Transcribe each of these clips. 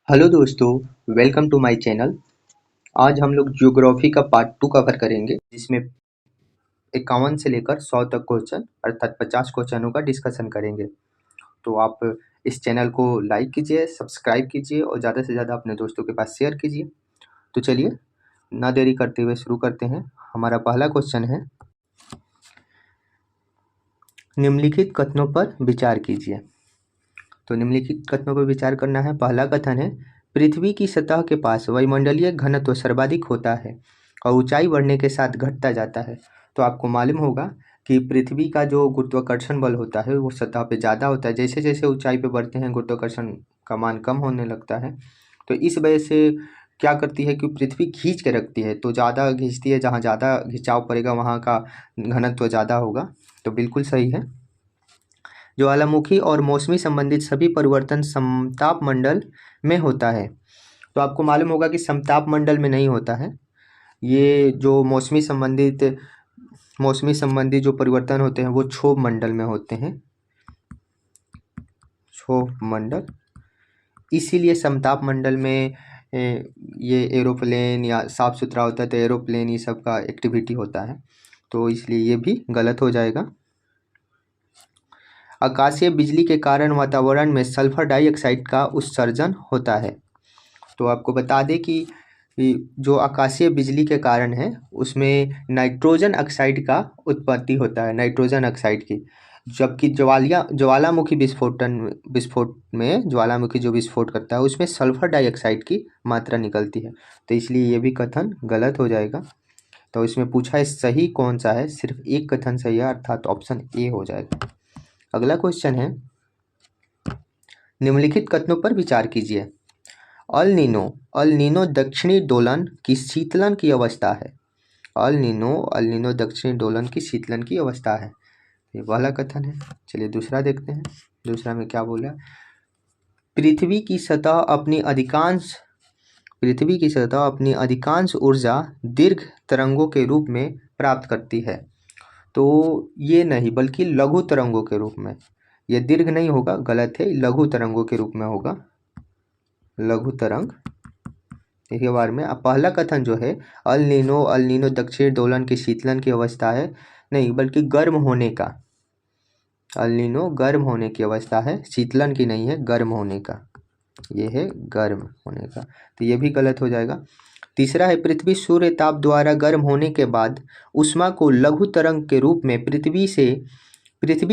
Hello दोस्तों, welcome to my channel. आज हम लोग ज्योग्राफी का पार्ट 2 कवर करेंगे, जिसमें 51 से लेकर 100 तक क्वेश्चन अर्थात 50 क्वेश्चनों का डिस्कशन करेंगे। तो आप इस चैनल को लाइक कीजिए, सब्सक्राइब कीजिए और ज़्यादा से ज़्यादा अपने दोस्तों के पास शेयर कीजिए। तो चलिए ना देरी करते हुए शुरू करते हैं। हमारा पहला क्वेश्चन है, निम्नलिखित कथनों पर विचार कीजिए। तो निम्नलिखित कथनों पर विचार करना है। पहला कथन है, पृथ्वी की सतह के पास वायुमंडलीय घनत्व सर्वाधिक होता है और ऊंचाई बढ़ने के साथ घटता जाता है। तो आपको मालूम होगा कि पृथ्वी का जो गुरुत्वाकर्षण बल होता है वो सतह पे ज़्यादा होता है। जैसे जैसे ऊंचाई पे बढ़ते हैं गुरुत्वाकर्षण का मान कम होने लगता है। तो इस वजह से क्या करती है कि पृथ्वी खींच के रखती है, तो ज़्यादा खींचती है, जहाँ ज़्यादा खिंचाव पड़ेगा वहाँ का घनत्व ज़्यादा होगा। तो बिल्कुल सही है। ज्वालामुखी और मौसमी संबंधित सभी परिवर्तन समताप मंडल में होता है। तो आपको मालूम होगा कि समताप मंडल में नहीं होता है। ये जो मौसमी संबंधित जो परिवर्तन होते हैं वो क्षोभ मंडल में होते हैं, क्षोभ मंडल। इसीलिए समताप मंडल में ये एरोप्लेन या साफ सुथरा होता है, तो एरोप्लेन ये सब का एक्टिविटी होता है। तो इसलिए ये भी गलत हो जाएगा। आकाशीय बिजली के कारण वातावरण में सल्फर डाइऑक्साइड का उत्सर्जन होता है। तो आपको बता दें कि जो आकाशीय बिजली के कारण है उसमें नाइट्रोजन ऑक्साइड का उत्पत्ति होता है, नाइट्रोजन ऑक्साइड की। जबकि ज्वालामुखी विस्फोट में ज्वालामुखी जो विस्फोट करता है उसमें सल्फर डाइऑक्साइड की मात्रा निकलती है। तो इसलिए ये भी कथन गलत हो जाएगा। तो इसमें पूछा है सही कौन सा है, सिर्फ एक कथन सही है, अर्थात ऑप्शन ए हो जाएगा। अगला क्वेश्चन है, निम्नलिखित कथनों पर विचार कीजिए। अल नीनो दक्षिणी दोलन की शीतलन की अवस्था है। अल नीनो दक्षिणी दोलन की शीतलन की अवस्था है, ये वाला कथन है। चलिए दूसरा देखते हैं। दूसरा में क्या बोला, पृथ्वी की सतह अपनी अधिकांश ऊर्जा दीर्घ तरंगों के रूप में प्राप्त करती है। तो ये नहीं बल्कि लघु तरंगों के रूप में, ये दीर्घ नहीं होगा, गलत है, लघु तरंगों के रूप में होगा, लघु तरंग। देखिए बार में अब पहला कथन जो है अल नीनो दक्षिणी दोलन की शीतलन की अवस्था है, नहीं बल्कि गर्म होने का। अल नीनो गर्म होने की अवस्था है, शीतलन की नहीं है, गर्म होने का, ये है गर्म होने का। तो ये भी गलत हो जाएगा। तीसरा है, पृथ्वी सूर्य ताप द्वारा गर्म होने के बाद उष्मा को लघु तरंग के रूप में पृथ्वी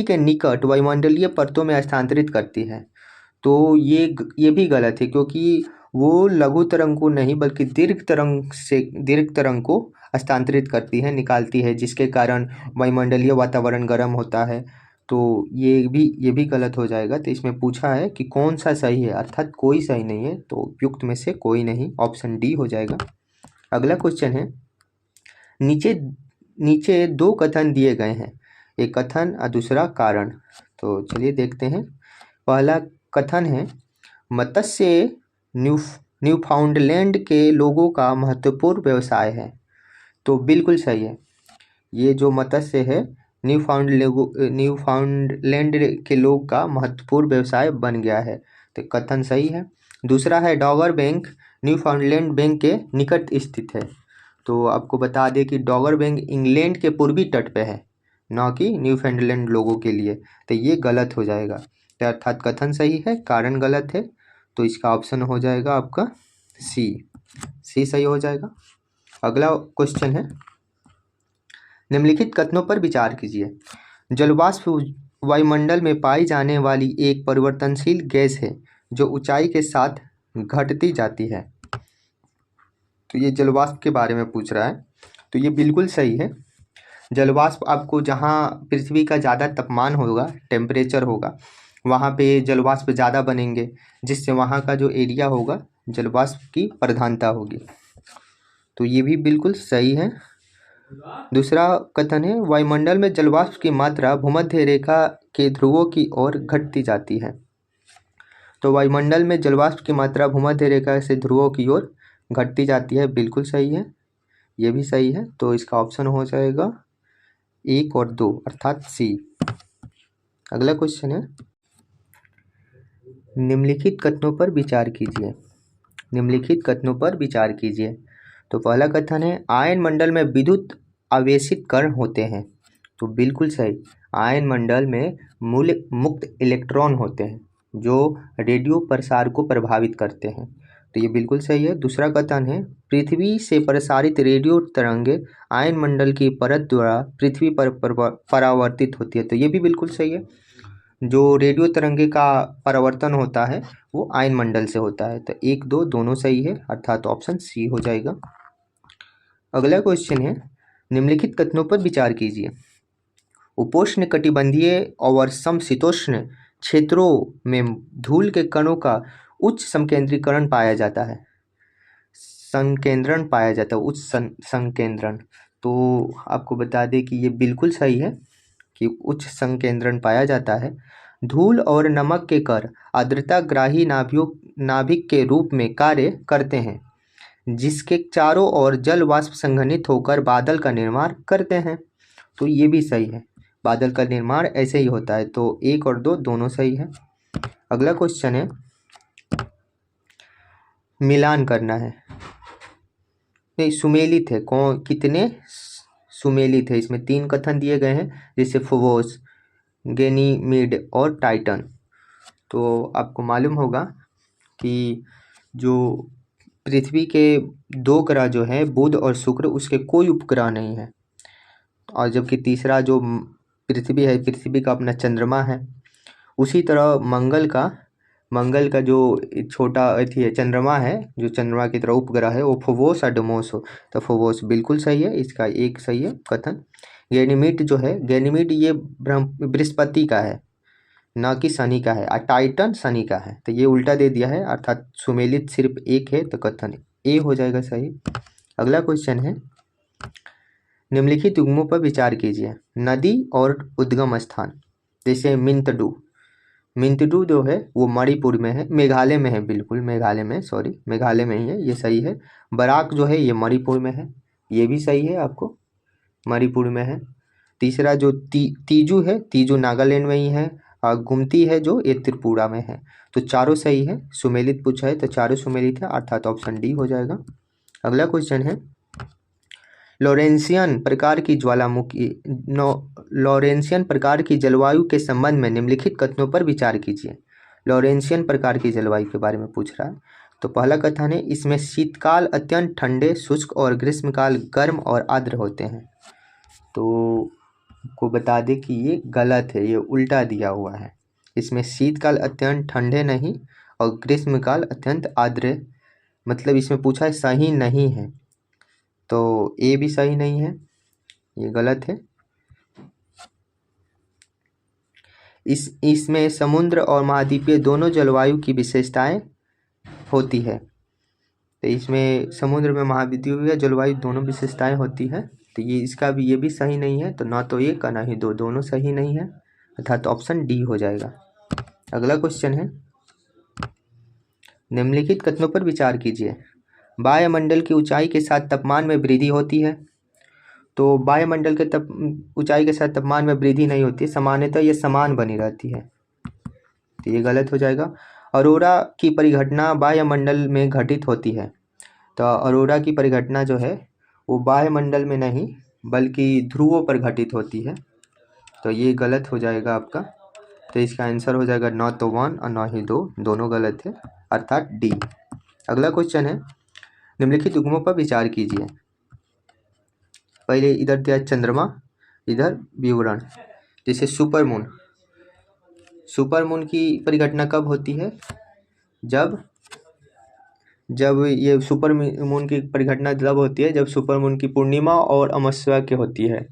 के निकट वायुमंडलीय परतों में हस्तांतरित करती है। तो ये भी गलत है, क्योंकि वो लघु तरंग को नहीं बल्कि दीर्घ तरंग को हस्तांतरित करती है, निकालती है, जिसके कारण वायुमंडलीय वातावरण गर्म होता है। तो ये भी गलत हो जाएगा। तो इसमें पूछा है कि कौन सा सही है, अर्थात कोई सही नहीं है, तो उपयुक्त में से कोई नहीं, ऑप्शन डी हो जाएगा। अगला क्वेश्चन है, नीचे नीचे दो कथन दिए गए हैं, एक कथन और दूसरा कारण। तो चलिए देखते हैं। पहला कथन है, मत्स्य न्यूफाउंडलैंड के लोगों का महत्वपूर्ण व्यवसाय है। तो बिल्कुल सही है, ये जो मत्स्य है न्यूफाउंडलैंड के लोग का महत्वपूर्ण व्यवसाय बन गया है, तो कथन सही है। दूसरा है, डॉगर बैंक न्यूफाउंडलैंड बैंक के निकट स्थित है। तो आपको बता दें कि डॉगर बैंक इंग्लैंड के पूर्वी तट पे है, न कि न्यूफाउंडलैंड लोगों के लिए। तो ये गलत हो जाएगा, तो अर्थात कथन सही है, कारण गलत है। तो इसका ऑप्शन हो जाएगा आपका सी सही हो जाएगा। अगला क्वेश्चन है, निम्नलिखित कथनों पर विचार कीजिए। जलवाष्प वायुमंडल में पाई जाने वाली एक परिवर्तनशील गैस है जो ऊंचाई के साथ घटती जाती है। तो ये जलवाष्प के बारे में पूछ रहा है, तो ये बिल्कुल सही है। जलवाष्प आपको जहाँ पृथ्वी का ज़्यादा तापमान होगा, टेम्परेचर होगा, वहाँ पे जलवाष्प ज़्यादा बनेंगे, जिससे वहाँ का जो एरिया होगा जलवाष्प की प्रधानता होगी। तो ये भी बिल्कुल सही है। दूसरा कथन है, वायुमंडल में जलवाष्प की मात्रा भूमध्य रेखा के ध्रुवों की ओर घटती जाती है। तो वायुमंडल में जलवाष्प की मात्रा भूमध्य रेखा से ध्रुवों की ओर घटती जाती है, बिल्कुल सही है, ये भी सही है। तो इसका ऑप्शन हो जाएगा 1 और 2 अर्थात सी। अगला क्वेश्चन है, निम्नलिखित कथनों पर विचार कीजिए। निम्नलिखित कथनों पर विचार कीजिए। तो पहला कथन है आयन मंडल में विद्युत आवेशित कण होते हैं। तो बिल्कुल सही, आयन मंडल में मूल मुक्त इलेक्ट्रॉन होते हैं जो रेडियो प्रसार को प्रभावित करते हैं। तो ये बिल्कुल सही है। दूसरा कथन है पृथ्वी से प्रसारित रेडियो तरंगे आयन मंडल की परत द्वारा पृथ्वी पर परावर्तित होती है। तो ये भी बिल्कुल सही है। जो रेडियो तरंगे का परावर्तन होता है वो आयन मंडल से होता है। तो एक दो दोनों सही है, अर्थात ऑप्शन सी हो जाएगा। अगला क्वेश्चन है निम्नलिखित कथनों पर विचार कीजिए। उपोष्ण कटिबंधीय और समशीतोष्ण क्षेत्रों में धूल के कणों का उच्च संकेंद्रीकरण पाया जाता है। संकेंद्रण पाया जाता है, उच्च संकेंद्रण। तो आपको बता दें कि ये बिल्कुल सही है कि उच्च संकेंद्रण पाया जाता है। धूल और नमक के कण आर्द्रताग्राही नाभिक के रूप में कार्य करते हैं जिसके चारों ओर जल वाष्प संघनित होकर बादल का निर्माण करते हैं। तो ये भी सही है, बादल का निर्माण ऐसे ही होता है। तो एक और दो दोनों सही है। अगला क्वेश्चन है मिलान करना है, नहीं सुमेलित है, कौन कितने सुमेलित है। इसमें तीन कथन दिए गए हैं जैसे फोबोस, गैनीमीड और टाइटन। तो आपको मालूम होगा कि जो पृथ्वी के दो ग्रह जो है बुध और शुक्र, उसके कोई उपग्रह नहीं है। और जबकि तीसरा जो पृथ्वी है, पृथ्वी का अपना चंद्रमा है। उसी तरह मंगल का जो छोटा अथी है चंद्रमा है, जो चंद्रमा की तरह उपग्रह है, वो फोबोस और डोमोस हो। तो फोबोस बिल्कुल सही है, इसका एक सही है कथन। गैनीमीड जो है, गैनीमीड ये बृहस्पति का है, न कि शनि का है, और टाइटन शनि का है। तो ये उल्टा दे दिया है, अर्थात सुमेलित सिर्फ एक है। तो कथन ए हो जाएगा सही। अगला क्वेश्चन है निम्नलिखित युग्मों पर विचार कीजिए। नदी और उद्गम स्थान, जैसे मिंतडू जो है वो मणिपुर में है, मेघालय में है, बिल्कुल मेघालय में, सॉरी मेघालय में ही है, ये सही है। बराक जो है ये मणिपुर में है, ये भी सही है, आपको मणिपुर में है। तीसरा जो तीजू है, तीजू नागालैंड में ही है। और गुमती है जो ये त्रिपुरा में है। तो चारों सही है। सुमेलित पूछा है तो चारों सुमेलित है, अर्थात ऑप्शन डी हो जाएगा। अगला क्वेश्चन है लॉरेंसियन प्रकार की ज्वालामुखी लॉरेंसियन प्रकार की जलवायु के संबंध में निम्नलिखित कथनों पर विचार कीजिए। लॉरेंसियन प्रकार की जलवायु के बारे में पूछ रहा है। तो पहला कथन है इसमें शीतकाल अत्यंत ठंडे शुष्क और ग्रीष्मकाल गर्म और आर्द्र होते हैं। तो को बता दें कि ये गलत है, ये उल्टा दिया हुआ है। इसमें शीतकाल अत्यंत ठंडे नहीं और ग्रीष्मकाल अत्यंत आर्द्र, मतलब इसमें पूछा है सही नहीं है। तो ए भी सही नहीं है, ये गलत है। इसमें समुद्र और महाद्वीपीय दोनों जलवायु की विशेषताएं होती है। तो इसमें समुद्र में महाद्वीपीय जलवायु दोनों विशेषताएं होती है। तो ये भी सही नहीं है। तो ना तो एक ना ही दो, दोनों सही नहीं है, अर्थात ऑप्शन डी हो जाएगा। अगला क्वेश्चन है निम्नलिखित कथनों पर विचार कीजिए। वायुमंडल की ऊंचाई के साथ तापमान में वृद्धि होती है। तो वायुमंडल के ऊंचाई के साथ तापमान में वृद्धि नहीं होती, सामान्यतः ये समान बनी रहती है। तो ये गलत हो जाएगा। अरोरा की परिघटना वायुमंडल में घटित होती है। तो अरोरा की परिघटना जो है वो वायुमंडल में नहीं बल्कि ध्रुवों पर घटित होती है। तो ये गलत हो जाएगा आपका। तो इसका आंसर हो जाएगा न तो 1 और न ही 2, दोनों गलत है, अर्थात डी। अगला क्वेश्चन है निम्नलिखित युग्मों पर विचार कीजिए। पहले इधर दिया चंद्रमा, इधर विवरण। जैसे सुपरमून की परिघटना कब होती है? जब ये सुपरमून की परिघटना तब होती है जब सुपरमून की पूर्णिमा और अमावस्या के होती है,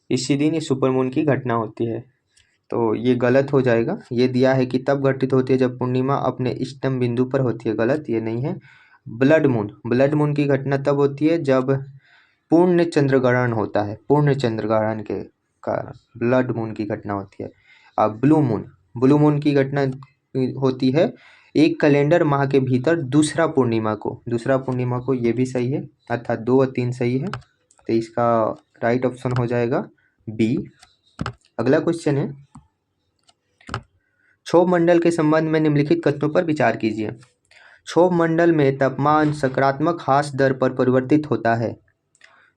इसी दिन ये सुपरमून की घटना होती है। तो ये गलत हो जाएगा। ये दिया है कि तब घटित होती है जब पूर्णिमा अपने इष्टतम बिंदु पर होती है, गलत, ये नहीं है। ब्लड मून की घटना तब होती है जब पूर्ण चंद्रग्रहण होता है, पूर्ण चंद्रग्रहण के कारण ब्लड मून की घटना होती है। अब ब्लू मून की घटना होती है एक कैलेंडर माह के भीतर दूसरा पूर्णिमा को। ये भी सही है, अर्थात 2 और 3 सही है। तो इसका राइट ऑप्शन हो जाएगा बी। अगला क्वेश्चन है क्षोभ मंडल के संबंध में निम्नलिखित कथनों पर विचार कीजिए। क्षोभ मंडल में तापमान सकारात्मक ह्रास दर पर परिवर्तित होता है।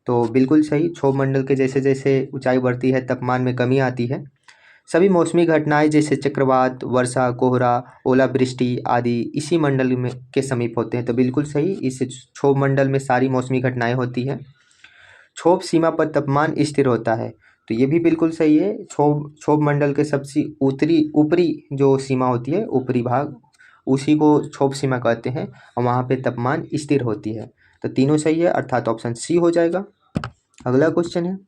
तो बिल्कुल सही, क्षोभ मंडल के जैसे जैसे ऊंचाई बढ़ती है तापमान में कमी आती है। सभी मौसमी घटनाएं जैसे चक्रवात, वर्षा, कोहरा, ओलावृष्टि आदि इसी मंडल में के समीप होते हैं। तो बिल्कुल सही, इस क्षोभ मंडल में सारी मौसमी घटनाएं होती हैं। क्षोभ सीमा पर तापमान स्थिर होता है। तो ये भी बिल्कुल सही है। क्षोभ क्षोभ मंडल के सबसे ऊपरी जो सीमा होती है, ऊपरी भाग, उसी को क्षोभ सीमा कहते हैं और वहाँ पे तापमान स्थिर होती है। तो तीनों सही है, अर्थात ऑप्शन सी हो जाएगा। अगला क्वेश्चन है,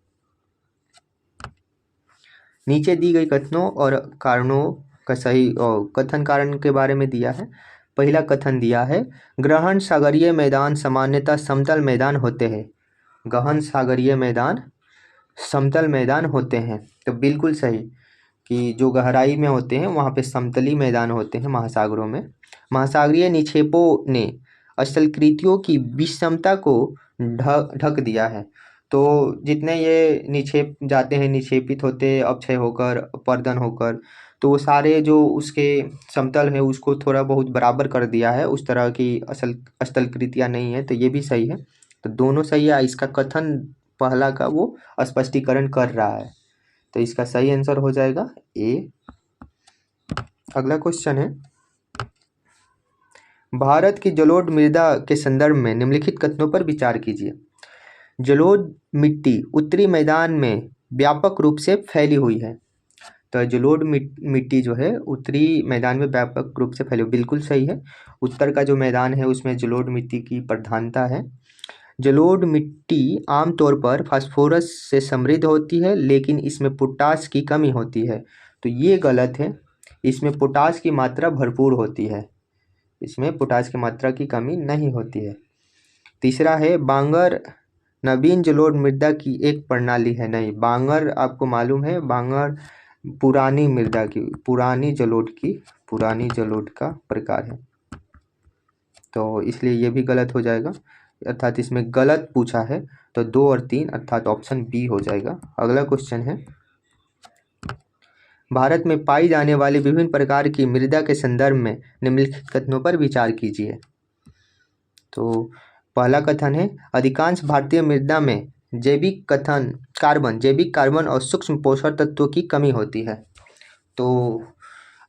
नीचे दी गई कथनों और कारणों का सही कथन कारण के बारे में दिया है। पहला कथन दिया है, गहन सागरीय मैदान सामान्यतः समतल मैदान होते हैं। गहन सागरीय मैदान समतल मैदान होते हैं। तो बिल्कुल सही कि जो गहराई में होते हैं वहाँ पे समतली मैदान होते हैं महासागरों में। महासागरीय निक्षेपों ने स्थलाकृतियों की विषमता को ढक दिया है। तो जितने ये निक्षेप जाते हैं, निक्षेपित होते अक्षय होकर, अपरदन होकर, तो वो सारे जो उसके समतल है उसको थोड़ा बहुत बराबर कर दिया है। उस तरह की असल स्थलाकृतियाँ नहीं है। तो ये भी सही है। तो दोनों सही है। इसका कथन पहला का वो स्पष्टीकरण कर रहा है। तो इसका सही आंसर हो जाएगा ए। अगला क्वेश्चन है, भारत की जलोढ़ मृदा के संदर्भ में निम्नलिखित कथनों पर विचार कीजिए। जलोढ़ मिट्टी उत्तरी मैदान में व्यापक रूप से फैली हुई है। तो जलोढ़ मिट्टी जो है उत्तरी मैदान में व्यापक रूप से फैली हुई, बिल्कुल सही है। उत्तर का जो मैदान है उसमें जलोढ़ मिट्टी की प्रधानता है। जलोढ़ मिट्टी आमतौर पर फास्फोरस से समृद्ध होती है, लेकिन इसमें पोटाश की कमी होती है। तो ये गलत है, इसमें पोटाश की मात्रा भरपूर होती है। इसमें पोटाश की मात्रा की कमी नहीं होती है। तीसरा है, बांगर नवीन जलोढ़ मृदा की एक प्रणाली है। नहीं, बांगर आपको मालूम है, बांगर पुरानी मृदा की, पुरानी जलोढ़ का प्रकार है। तो इसलिए ये भी गलत हो जाएगा, अर्थात इसमें गलत पूछा है। तो 2 और 3 अर्थात ऑप्शन बी हो जाएगा। अगला क्वेश्चन है, भारत में पाई जाने वाली विभिन्न प्रकार की मृदा के संदर्भ में निम्नलिखित कथनों पर विचार कीजिए। तो पहला कथन है, अधिकांश भारतीय मृदा में जैविक कार्बन और सूक्ष्म पोषक तत्वों की कमी होती है। तो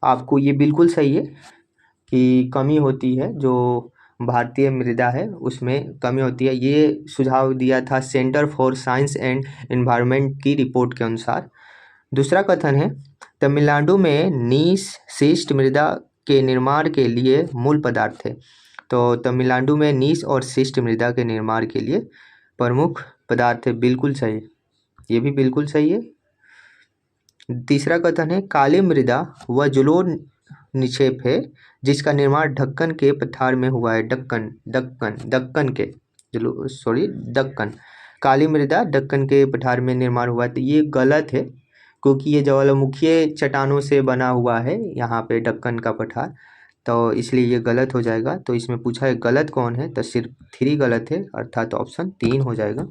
आपको ये बिल्कुल सही है कि कमी होती है, जो भारतीय मृदा है उसमें कमी होती है। ये सुझाव दिया था centre for science and environment की रिपोर्ट के अनुसार। दूसरा कथन है, तमिलनाडु में नीस शिष्ट मृदा के निर्माण के लिए मूल पदार्थ है। तो तमिलनाडु में नीस और शिष्ट मृदा के निर्माण के लिए प्रमुख पदार्थ है, बिल्कुल सही, ये भी बिल्कुल सही है। तीसरा कथन है, काली मृदा व जलोढ़ निक्षेप है जिसका निर्माण दक्कन के पठार में हुआ है। दक्कन काली मृदा दक्कन के पठार में निर्माण हुआ है। तो ये गलत है, क्योंकि ये ज्वालामुखीय चट्टानों से बना हुआ है यहाँ पे दक्कन का पठार। तो इसलिए ये गलत हो जाएगा। तो इसमें पूछा है गलत कौन है, तो सिर्फ 3 गलत है, अर्थात ऑप्शन 3 हो जाएगा।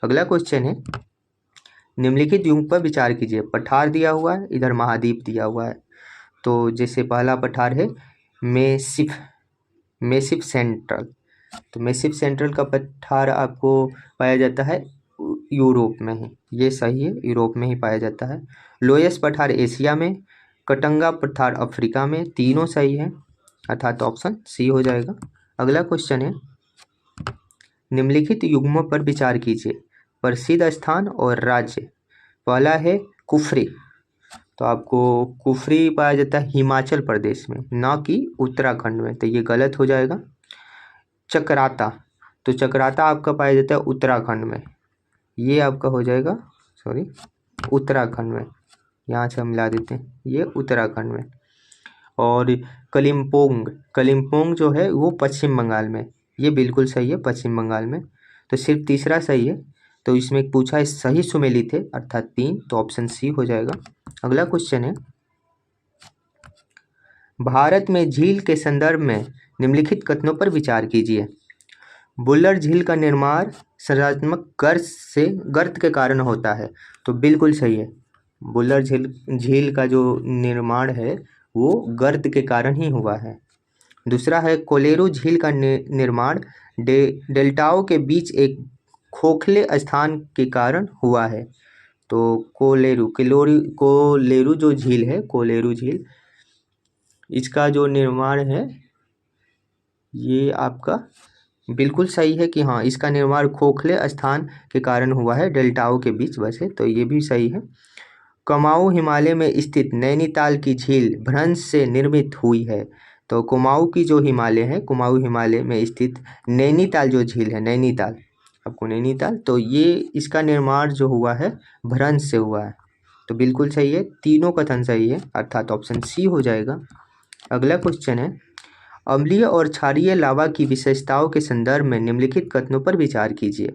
अगला क्वेश्चन है, निम्नलिखित युग पर विचार कीजिए। पठार दिया हुआ है, इधर महाद्वीप दिया हुआ है। तो जैसे पहला पठार है मेसिफ सेंट्रल। तो मेसिफ सेंट्रल का पठार आपको पाया जाता है यूरोप में ही, ये सही है, यूरोप में ही पाया जाता है। लोएस्ट पठार एशिया में, कटंगा पठार अफ्रीका में, तीनों सही है, अर्थात ऑप्शन सी हो जाएगा। अगला क्वेश्चन है, निम्नलिखित युग्मों पर विचार कीजिए। प्रसिद्ध स्थान और राज्य। पहला है कुफरी। तो आपको कुफरी पाया जाता है हिमाचल प्रदेश में, ना कि उत्तराखंड में। तो ये गलत हो जाएगा। चक्राता, तो चक्राता आपका पाया जाता है उत्तराखंड में, ये आपका हो जाएगा उत्तराखंड में, यहाँ से हम मिला देते हैं, ये उत्तराखंड में। और कलिम्पोंग जो है वो पश्चिम बंगाल में, ये बिल्कुल सही है, पश्चिम बंगाल में। तो सिर्फ तीसरा सही है। तो इसमें पूछा है सही सुमेलित है, अर्थात 3, तो ऑप्शन सी हो जाएगा। अगला क्वेश्चन है, भारत में झील के संदर्भ में निम्नलिखित कथनों पर विचार कीजिए। बुल्लर झील का निर्माण संरचनात्मक गर्त के कारण होता है। तो बिल्कुल सही है, बुल्लर झील का जो निर्माण है वो गर्त के कारण ही हुआ है। दूसरा है कोलेरू झील का निर्माण डेल्टाओं के बीच एक खोखले स्थान के कारण हुआ है। तो कोलेरू जो झील है, कोलेरू झील, इसका जो निर्माण है ये आपका बिल्कुल सही है कि हाँ, इसका निर्माण खोखले स्थान के कारण हुआ है, डेल्टाओं के बीच बसे, तो ये भी सही है। कुमाऊं हिमालय में स्थित नैनीताल की झील भ्रंश से निर्मित हुई है। तो कुमाऊं की जो हिमालय है, कुमाऊं हिमालय में स्थित नैनीताल जो झील है, नैनीताल, आपको नैनीताल, तो ये इसका निर्माण जो हुआ है भ्रंश से हुआ है। तो बिल्कुल सही है, तीनों कथन सही है, अर्थात ऑप्शन सी हो जाएगा। अगला क्वेश्चन है, अम्लीय और क्षारीय लावा की विशेषताओं के संदर्भ में निम्नलिखित कथनों पर विचार कीजिए।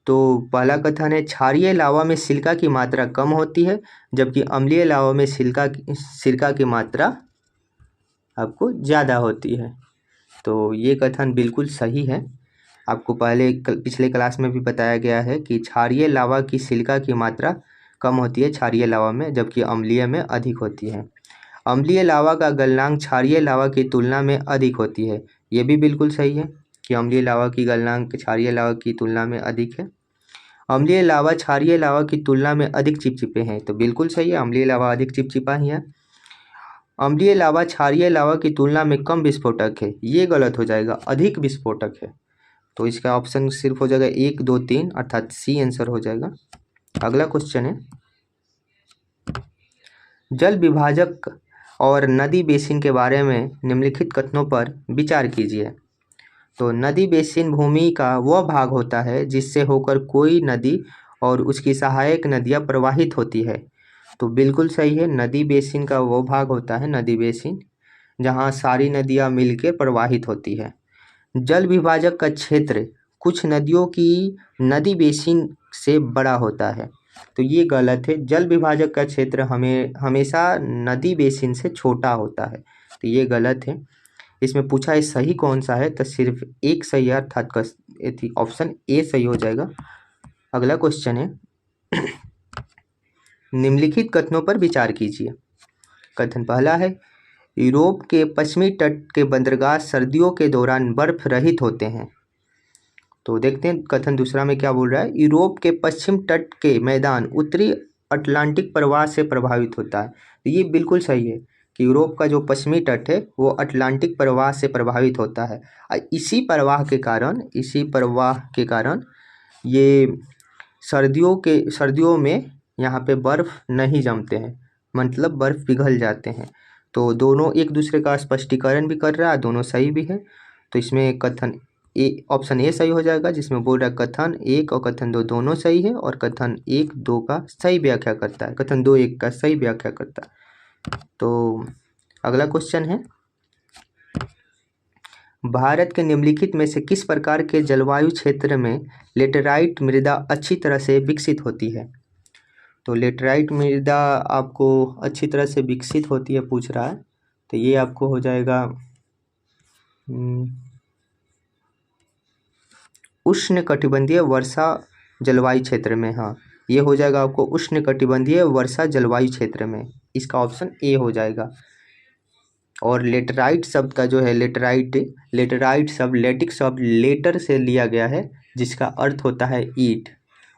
तो पहला कथन है, क्षारीय लावा में सिलिका की मात्रा कम होती है, जबकि अम्लीय लावा में सिलिका की मात्रा आपको ज़्यादा होती है। तो ये कथन बिल्कुल सही है। आपको पिछले क्लास में भी बताया गया है कि क्षारीय लावा की सिलिका की मात्रा कम होती है क्षारीय लावा में, जबकि अम्लीय में अधिक होती है। अम्लीय लावा का गलनांक क्षारीय लावा की तुलना में अधिक होती है। ये भी बिल्कुल सही है कि अम्लीय लावा की गलनांक क्षारीय लावा की तुलना में अधिक है। अम्लीय लावा क्षारीय लावा की तुलना में अधिक चिपचिपे हैं, तो बिल्कुल सही है, अम्लीय लावा अधिक चिपचिपा ही है। अम्लीय लावा क्षारीय लावा की तुलना में कम विस्फोटक है, ये गलत हो जाएगा, अधिक विस्फोटक है। तो इसका ऑप्शन सिर्फ हो जाएगा 1, 2, 3, अर्थात सी आंसर हो जाएगा। अगला क्वेश्चन है, जल विभाजक और नदी बेसिन के बारे में निम्नलिखित कथनों पर विचार कीजिए। तो नदी बेसिन भूमि का वह भाग होता है जिससे होकर कोई नदी और उसकी सहायक नदियाँ प्रवाहित होती है। तो बिल्कुल सही है, नदी बेसिन का वो भाग होता है, नदी बेसिन, जहाँ सारी नदियाँ मिलकर प्रवाहित होती है। जल विभाजक का क्षेत्र कुछ नदियों की नदी बेसिन से बड़ा होता है, तो ये गलत है। जल विभाजक का क्षेत्र हमेशा नदी बेसिन से छोटा होता है, तो ये गलत है। इसमें पूछा है सही कौन सा है, तो सिर्फ एक सही है, अर्थात ऑप्शन ए सही हो जाएगा। अगला क्वेश्चन है, निम्नलिखित कथनों पर विचार कीजिए। कथन पहला है, यूरोप के पश्चिमी तट के बंदरगाह सर्दियों के दौरान बर्फ रहित होते हैं। तो देखते हैं कथन दूसरा में क्या बोल रहा है, यूरोप के पश्चिम तट के मैदान उत्तरी अटलांटिक प्रवाह से प्रभावित होता है। तो ये बिल्कुल सही है कि यूरोप का जो पश्चिमी तट है वो अटलांटिक प्रवाह से प्रभावित होता है। इसी प्रवाह के कारण ये सर्दियों में यहाँ पे बर्फ़ नहीं जमते हैं, मतलब बर्फ़ पिघल जाते हैं। तो दोनों एक दूसरे का स्पष्टीकरण भी कर रहा है, दोनों सही भी है। तो इसमें कथन ऑप्शन ए सही हो जाएगा, जिसमें बोल रहा है कथन 1 और कथन 2 दोनों सही है, और कथन 1 2 का सही व्याख्या करता है, कथन 2 1 का सही व्याख्या करता है। तो अगला क्वेश्चन है, भारत के निम्नलिखित में से किस प्रकार के जलवायु क्षेत्र में लेटेराइट मृदा अच्छी तरह से विकसित होती है। तो लेटेराइट मृदा आपको अच्छी तरह से विकसित होती है पूछ रहा है, तो ये आपको हो जाएगा उष्णकटिबंधीय वर्षा जलवायु क्षेत्र में। हाँ, ये हो जाएगा आपको उष्णकटिबंधीय वर्षा जलवायु क्षेत्र में, इसका ऑप्शन ए हो जाएगा। और लेटेराइट शब्द का जो है लेटेराइट शब्द लेटिक शब्द लेटर से लिया गया है, जिसका अर्थ होता है ईंट।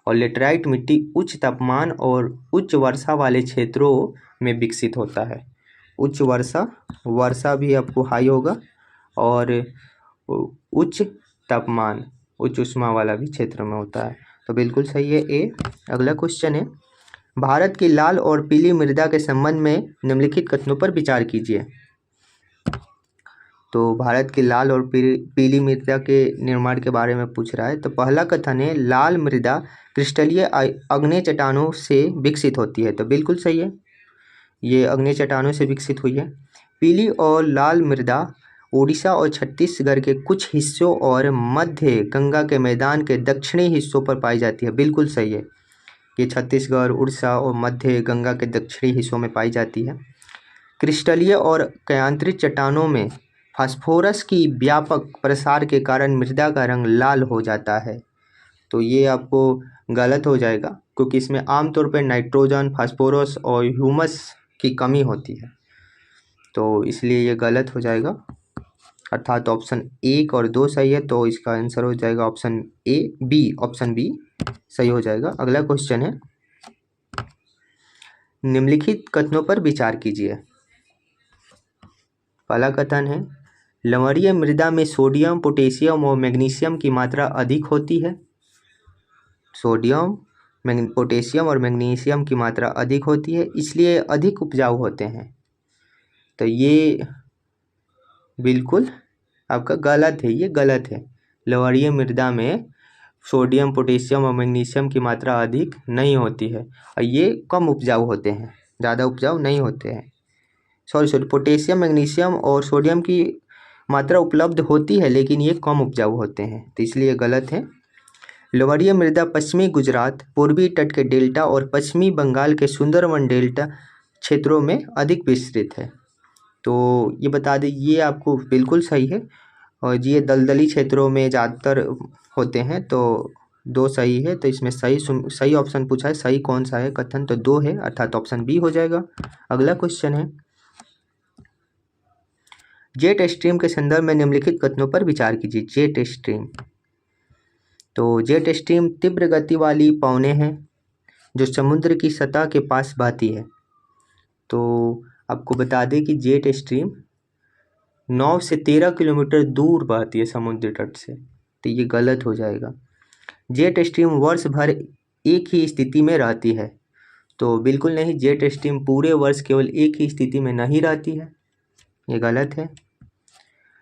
और लेटेराइट मिट्टी उच्च तापमान और उच्च वर्षा वाले क्षेत्रों में विकसित होता है। उच्च वर्षा भी आपको हाई होगा, और उच्च तापमान उच्च उष्मा वाला भी क्षेत्र में होता है। तो बिल्कुल सही है ए। अगला क्वेश्चन है, भारत की लाल और पीली मृदा के संबंध में निम्नलिखित कथनों पर विचार कीजिए। तो भारत की लाल और पीली मृदा के निर्माण के बारे में पूछ रहा है। तो पहला कथन है, लाल मृदा क्रिस्टलीय आग्नेय चट्टानों से विकसित होती है। तो बिल्कुल सही है, ये आग्नेय चट्टानों से विकसित हुई है। पीली और लाल मृदा ओडिशा और छत्तीसगढ़ के कुछ हिस्सों और मध्य गंगा के मैदान के दक्षिणी हिस्सों पर पाई जाती है। बिल्कुल सही है, ये छत्तीसगढ़, उड़ीसा और मध्य गंगा के दक्षिणी हिस्सों में पाई जाती है। क्रिस्टलीय और कयांत्रित चट्टानों में फास्फोरस की व्यापक प्रसार के कारण मृदा का रंग लाल हो जाता है। तो ये आपको गलत हो जाएगा, क्योंकि इसमें आमतौर पर नाइट्रोजन, फास्फोरस और ह्यूमस की कमी होती है। तो इसलिए ये गलत हो जाएगा, अर्थात ऑप्शन 1 और 2 सही है, तो इसका आंसर हो जाएगा ऑप्शन ऑप्शन बी सही हो जाएगा। अगला क्वेश्चन है, निम्नलिखित कथनों पर विचार कीजिए। पहला कथन है, लवणीय मृदा में सोडियम, पोटेशियम और मैग्नीशियम की मात्रा अधिक होती है। सोडियम, पोटेशियम और मैग्नीशियम की मात्रा अधिक होती है, इसलिए अधिक उपजाऊ होते हैं। तो ये बिल्कुल आपका गलत है, ये गलत है। लवणीय मृदा में सोडियम, पोटेशियम और मैग्नीशियम की मात्रा अधिक नहीं होती है और ये कम उपजाऊ होते हैं, ज़्यादा उपजाऊ नहीं होते हैं। सॉरी, पोटेशियम, मैग्नीशियम और सोडियम की मात्रा उपलब्ध होती है लेकिन ये कम उपजाऊ होते हैं, तो इसलिए गलत है। लवणीय मृदा पश्चिमी गुजरात, पूर्वी तट के डेल्टा और पश्चिमी बंगाल के सुंदरवन डेल्टा क्षेत्रों में अधिक विस्तृत है। तो ये बता दें, ये आपको बिल्कुल सही है और ये दलदली क्षेत्रों में ज़्यादातर होते हैं, तो 2 सही है। तो इसमें सही ऑप्शन पूछा है, सही कौन सा है कथन, तो 2 है, अर्थात ऑप्शन बी हो जाएगा। अगला क्वेश्चन है, जेट स्ट्रीम के संदर्भ में निम्नलिखित कथनों पर विचार कीजिए। जेट स्ट्रीम, तो जेट स्ट्रीम तीव्र गति वाली पवनें हैं जो समुद्र की सतह के पास बहती है। तो आपको बता दें कि जेट स्ट्रीम 9 से 13 किलोमीटर दूर बहती है समुद्र तट से, तो ये गलत हो जाएगा। जेट स्ट्रीम वर्ष भर एक ही स्थिति में रहती है, तो बिल्कुल नहीं, जेट स्ट्रीम पूरे वर्ष केवल एक ही स्थिति में नहीं रहती है, ये गलत है।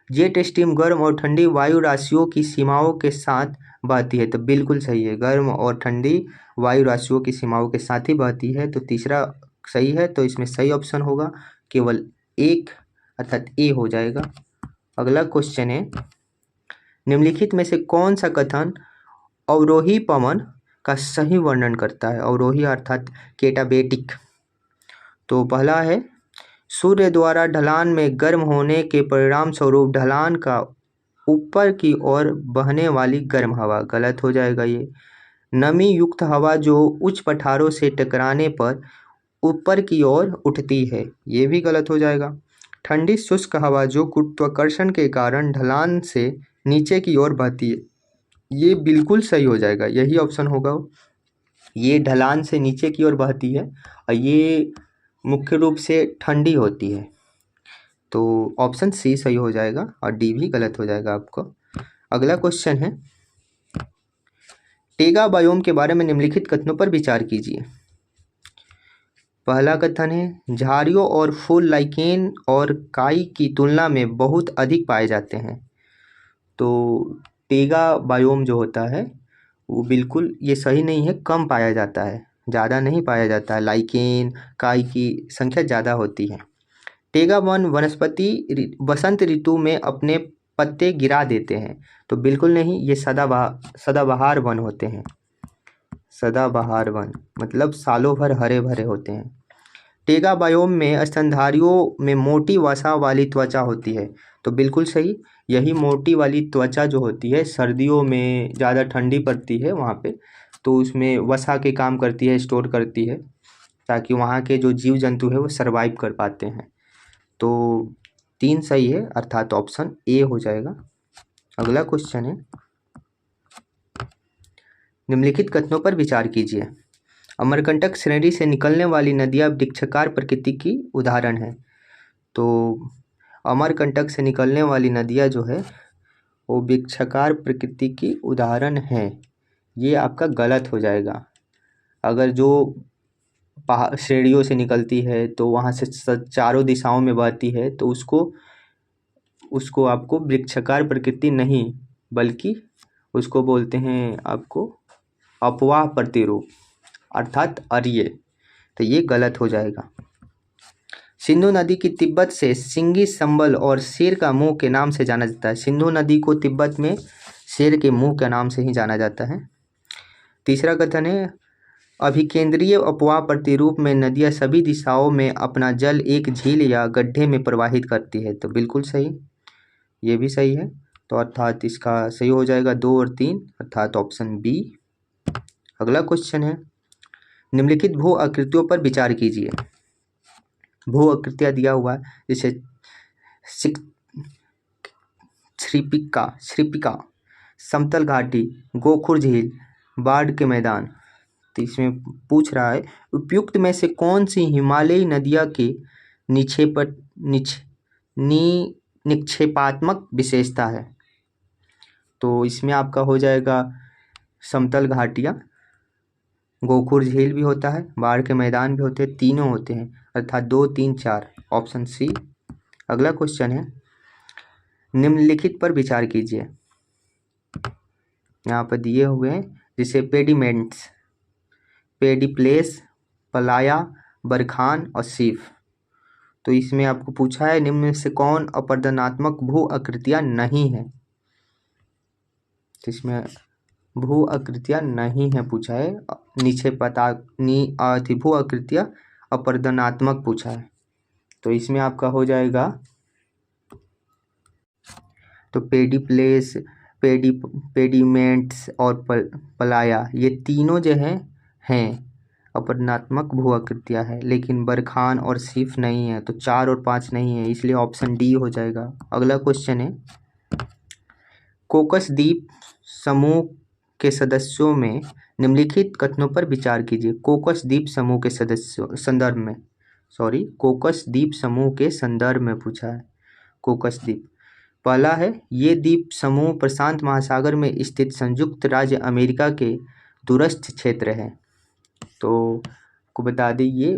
जेट स्ट्रीम गर्म और ठंडी वायु राशियों की सीमाओं के साथ बहती है, तो बिल्कुल सही है, गर्म और ठंडी वायु राशियों की सीमाओं के साथ ही बहती है, तो तीसरा सही है। तो इसमें सही ऑप्शन होगा केवल 1, अर्थात ए हो जाएगा। अगला क्वेश्चन है, निम्नलिखित में से कौन सा कथन अवरोही पवन का सही वर्णन करता है। अवरोही अर्थात केटाबेटिक। तो पहला है, सूर्य द्वारा ढलान में गर्म होने के परिणाम स्वरूप ढलान का ऊपर की ओर बहने वाली गर्म हवा, गलत हो जाएगा ये। नमी युक्त हवा जो उच्च पठारों से टकराने पर ऊपर की ओर उठती है, ये भी गलत हो जाएगा। ठंडी शुष्क हवा जो गुरुत्वाकर्षण के कारण ढलान से नीचे की ओर बहती है, ये बिल्कुल सही हो जाएगा, यही ऑप्शन होगा। ये ढलान से नीचे की ओर बहती है और ये मुख्य रूप से ठंडी होती है, तो ऑप्शन सी सही हो जाएगा और डी भी गलत हो जाएगा आपको। अगला क्वेश्चन है, टेगा बायोम के बारे में निम्नलिखित कथनों पर विचार कीजिए। पहला कथन है, झाड़ियों और फूल लाइकेन और काई की तुलना में बहुत अधिक पाए जाते हैं। तो टेगा बायोम जो होता है वो बिल्कुल ये सही नहीं है, कम पाया जाता है, ज़्यादा नहीं पाया जाता है, लाइकेन काई की संख्या ज़्यादा होती है। टेगा वन वनस्पति वसंत ऋतु में अपने पत्ते गिरा देते हैं, तो बिल्कुल नहीं, ये सदाबहार वन होते हैं। सदाबहार वन मतलब सालों भर हरे भरे होते हैं। टेगा बायोम में स्तनधारियों में मोटी वसा वाली त्वचा होती है, तो बिल्कुल सही, यही मोटी वाली त्वचा जो होती है सर्दियों में ज़्यादा ठंडी पड़ती है वहाँ पे, तो उसमें वसा के काम करती है, स्टोर करती है ताकि वहाँ के जो जीव जंतु है वो सरवाइव कर पाते हैं। तो 3 सही है, अर्थात ऑप्शन ए हो जाएगा। अगला क्वेश्चन है, निम्नलिखित कथनों पर विचार कीजिए। अमरकंटक श्रेणी से निकलने वाली नदियाँ वृक्षाकार प्रकृति की उदाहरण है। तो अमरकंटक से निकलने वाली नदियाँ जो है वो वृक्षाकार प्रकृति की उदाहरण है, ये आपका गलत हो जाएगा। अगर जो पहाड़ श्रेणियों से निकलती है तो वहाँ से चारों दिशाओं में बहती है, तो उसको आपको वृक्षाकार प्रकृति नहीं बल्कि उसको बोलते हैं आपको अपवाह प्रतिरूप, अर्थात अर्य, तो ये गलत हो जाएगा। सिंधु नदी की तिब्बत से सिंगी संबल और शेर का मुंह के नाम से जाना जाता है। सिंधु नदी को तिब्बत में शेर के मुंह के नाम से ही जाना जाता है। तीसरा कथन है, अभिकेंद्रीय अपवाह प्रतिरूप में नदियाँ सभी दिशाओं में अपना जल एक झील या गड्ढे में प्रवाहित करती है, तो बिल्कुल सही, ये भी सही है, तो अर्थात इसका सही हो जाएगा 2 और 3, अर्थात ऑप्शन बी। अगला क्वेश्चन है, निम्नलिखित भू आकृतियों पर विचार कीजिए। भू आकृतियाँ दिया हुआ है, जैसे श्रीपिका, समतल घाटी, गोखुर झील, बाढ़ के मैदान। तो इसमें पूछ रहा है उपयुक्त में से कौन सी हिमालयी नदियाँ की निक्षेपात्मक विशेषता है। तो इसमें आपका हो जाएगा समतल घाटियाँ, गोखुर झील भी होता है, बाढ़ के मैदान भी होते हैं, तीनों होते हैं, अर्थात 2, 3, 4, ऑप्शन सी। अगला क्वेश्चन है निम्नलिखित पर विचार कीजिए। यहाँ पर दिए हुए हैं जैसे पेडिमेंट्स, पेडिप्लेस, पलाया, बरखान और सीफ। तो इसमें आपको पूछा है निम्न में से कौन अपरदनात्मक भू आकृतियाँ नहीं है। तो इसमें भू आकृतियाँ नहीं है पूछा है, नीचे भू आकृतियाँ अपरदनात्मक पूछा है। तो इसमें आपका हो जाएगा तो पेडिप्लेस, पेडिमेंट्स और पलाया, ये तीनों जो हैं अपरदनात्मक भू आकृतियाँ है, लेकिन बरखान और सिफ नहीं है। तो 4 और 5 नहीं है, इसलिए ऑप्शन डी हो जाएगा। अगला क्वेश्चन है कोकस द्वीप समूह के सदस्यों में निम्नलिखित कथनों पर विचार कीजिए। कोकस द्वीप समूह के कोकस द्वीप समूह के संदर्भ में पूछा है। कोकस द्वीप पहला है ये द्वीप समूह प्रशांत महासागर में स्थित संयुक्त राज्य अमेरिका के दूरस्थ क्षेत्र है। तो आपको बता दें ये